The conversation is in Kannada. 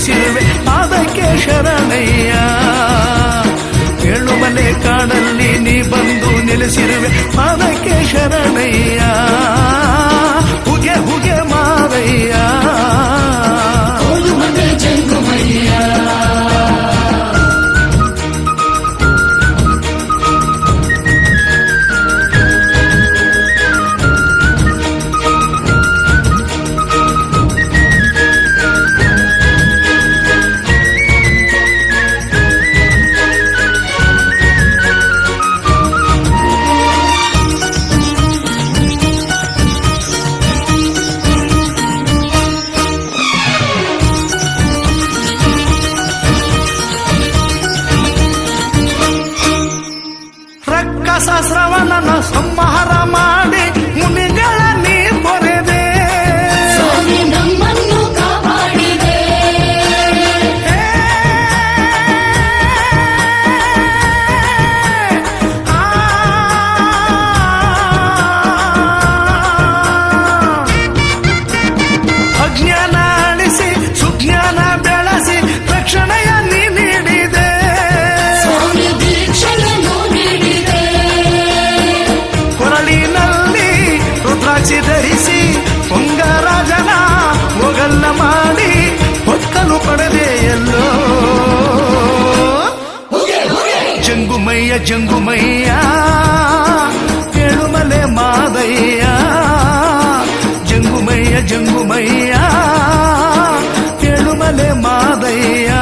ನೆಲೆಸಿರುವೆ ಪಾದಕ್ಕೆ ಶರಣಯ್ಯ. ಏಳುಮಲೆ ಕಾಡಲ್ಲಿ ನೀ ಬಂದು ನೆಲೆಸಿರುವೆ ಪಾದಕ್ಕೆ ಶರಣಯ್ಯ. ಹುಗೆ ಹುಗೆ ಮಾರಯ್ಯ ಜಂಗುಮಯ್ಯ. ಶ್ರವಣನ ಸಂಹಾರ ಮಾಡಿ ಮುನಿಗಳ ನೀ ಪೊರೆದೆ. ಸ್ವಾಮಿ ನಮ್ಮನ್ನು ಕಾಪಾಡಿದೆ. ಅಜ್ಞಾನ ಅಳಿಸಿ ಸುಜ್ಞಾನ ಬೆಳೆಸಿ ರಕ್ಷಣೆಯ ನೀ ನೀಡಿದೆ. ಸ್ವಾಮಿ ದೀಕ್ಷೆಯನ್ನು ನೀಡಿದೆ. ಕೊರಳಿನಲ್ಲಿ ರುದ್ರಾಕ್ಷಿ ಧರಿಸಿ ಪೊಂಗರಾಜನ ಮೊಗಲ್ಲ ಮಾಡಿ ಹೊಕ್ಕಲು ಪಡೆದೆ ಎಲ್ಲೋ. ಜಂಗುಮಯ್ಯ ಜಂಗುಮಯ್ಯ ಏಳುಮಲೆ ಮಾದಯ್ಯ. ಜಂಗುಮಯ್ಯ ಜಂಗುಮಯ್ಯ ಏಳುಮಲೆ ಮಾದಯ್ಯ.